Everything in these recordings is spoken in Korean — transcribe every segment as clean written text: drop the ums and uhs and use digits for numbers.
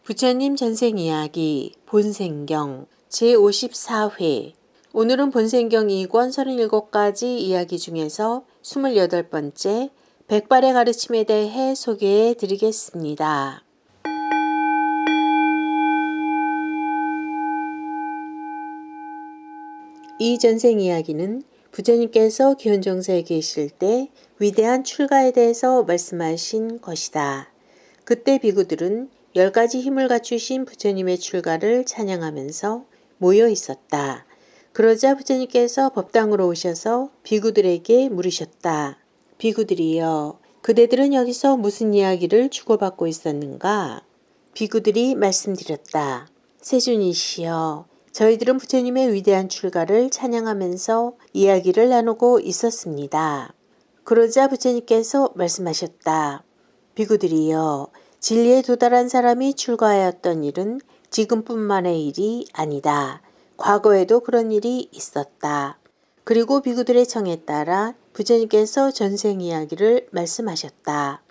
부처님 전생이야기 본생경 제54회. 오늘은 본생경 2권 37가지 이야기 중에서 28번째 백발의 가르침에 대해 소개해 드리겠습니다. 이 전생 이야기는 부처님께서 기원정사에 계실 때 위대한 출가에 대해서 말씀하신 것이다. 그때 비구들은 10가지 힘을 갖추신 부처님의 출가를 찬양하면서 모여 있었다. 그러자 부처님께서 법당으로 오셔서 비구들에게 물으셨다. 비구들이여, 그대들은 여기서 무슨 이야기를 주고받고 있었는가? 비구들이 말씀드렸다. 세존이시여, 저희들은 부처님의 위대한 출가를 찬양하면서 이야기를 나누고 있었습니다. 그러자 부처님께서 말씀하셨다. 비구들이여, 진리에 도달한 사람이 출가하였던 일은 지금뿐만의 일이 아니다. 과거에도 그런 일이 있었다. 그리고 비구들의 청에 따라 부처님께서 전생 이야기를 말씀하셨다.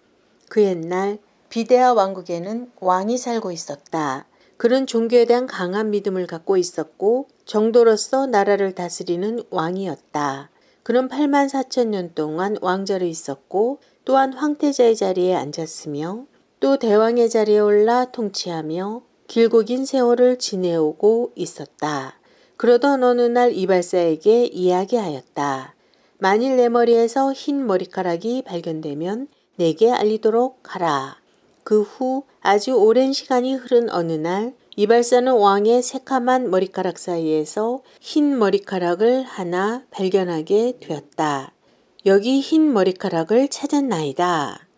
그 옛날 비데아 왕국에는 왕이 살고 있었다. 그는 종교에 대한 강한 믿음을 갖고 있었고 정도로서 나라를 다스리는 왕이었다. 그는 84,000년 동안 왕자로 있었고 또한 황태자의 자리에 앉았으며 또 대왕의 자리에 올라 통치하며 길고 긴 세월을 지내오고 있었다. 그러던 어느 날 이발사에게 이야기하였다. 만일 내 머리에서 흰 머리카락이 발견되면 내게 알리도록 하라. 그 후 아주 오랜 시간이 흐른 어느 날 이발사는 왕의 새카만 머리카락 사이에서 흰 머리카락을 하나 발견하게 되었다. 여기 흰 머리카락을 찾았나이다.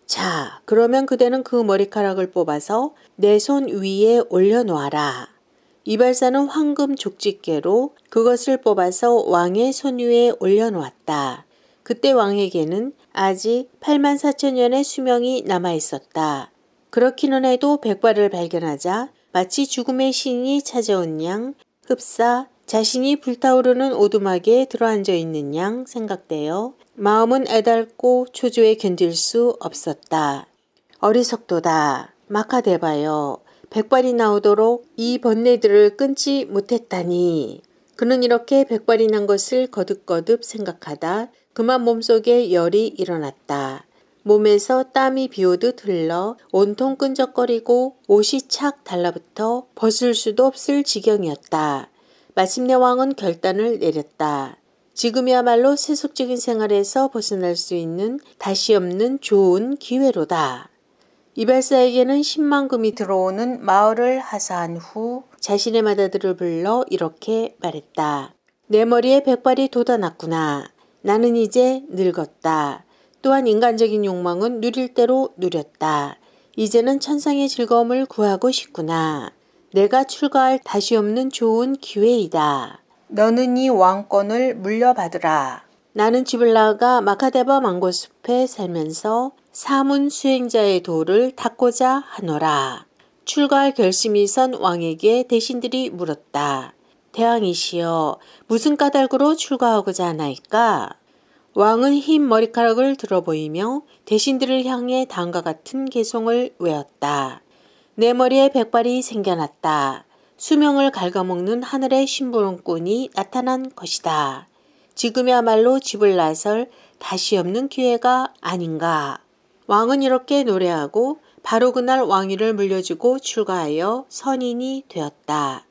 자, 그러면 그대는 그 머리카락을 뽑아서 내 손 위에 올려놓아라. 이발사는 황금 족집게로 그것을 뽑아서 왕의 손 위에 올려놓았다. 그때 왕에게는 아직 84,000년의 수명이 남아있었다. 그렇기는 해도 백발을 발견하자 마치 죽음의 신이 찾아온 양 흡사 자신이 불타오르는 오두막에 들어앉아 있는 양 생각되어 마음은 애달고 초조에 견딜 수 없었다. 어리석도다. 마카데바여. 백발이 나오도록 이 번뇌들을 끊지 못했다니. 그는 이렇게 백발이 난 것을 거듭거듭 생각하다 그만 몸속에 열이 일어났다. 몸에서 땀이 비오듯 흘러 온통 끈적거리고 옷이 착 달라붙어 벗을 수도 없을 지경이었다. 마침내 왕은 결단을 내렸다. 지금이야말로 세속적인 생활에서 벗어날 수 있는 다시 없는 좋은 기회로다. 이발사에게는 10만 금이 들어오는 마을을 하사한 후 자신의 맏아들을 불러 이렇게 말했다. 내 머리에 백발이 돋아났구나. 나는 이제 늙었다. 또한 인간적인 욕망은 누릴 대로 누렸다. 이제는 천상의 즐거움을 구하고 싶구나. 내가 출가할 다시 없는 좋은 기회이다. 너는 이 왕권을 물려받으라. 나는 집을 나가 마카데바 망고숲에 살면서 사문 수행자의 도를 닦고자 하노라. 출가할 결심이 선 왕에게 대신들이 물었다. 대왕이시여, 무슨 까닭으로 출가하고자 하나이까? 왕은 흰 머리카락을 들어 보이며 대신들을 향해 다음과 같은 개송을 외웠다. 내 머리에 백발이 생겨났다. 수명을 갉아먹는 하늘의 심부름꾼이 나타난 것이다. 지금이야말로 집을 나설 다시 없는 기회가 아닌가. 왕은 이렇게 노래하고 바로 그날 왕위를 물려주고 출가하여 선인이 되었다.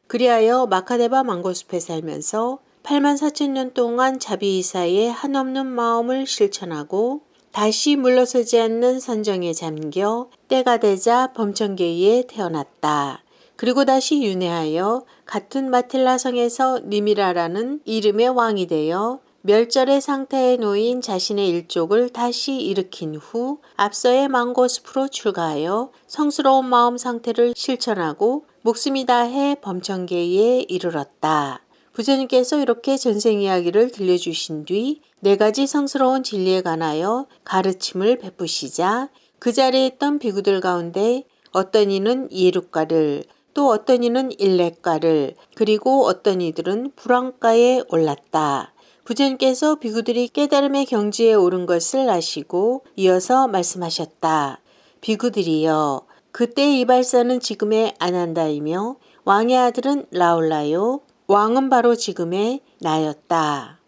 그리하여 마카데바 망고숲에 살면서 84,000년 동안 자비이사의 한없는 마음을 실천하고 다시 물러서지 않는 선정에 잠겨 때가 되자 범천계에 태어났다. 그리고 다시 윤회하여 같은 마틸라 성에서 니미라라는 이름의 왕이 되어 멸절의 상태에 놓인 자신의 일족을 다시 일으킨 후 앞서의 망고숲으로 출가하여 성스러운 마음 상태를 실천하고 목숨이 다해 범천계에 이르렀다. 부처님께서 이렇게 전생 이야기를 들려주신 뒤 4가지 성스러운 진리에 관하여 가르침을 베푸시자 그 자리에 있던 비구들 가운데 어떤 이는 예루가를 또 어떤 이는 일레가를 그리고 어떤 이들은 불왕가에 올랐다. 부처님께서 비구들이 깨달음의 경지에 오른 것을 아시고 이어서 말씀하셨다. 비구들이여, 그때의 이발사는 지금의 아난다이며 왕의 아들은 라울라요. 왕은 바로 지금의 나였다.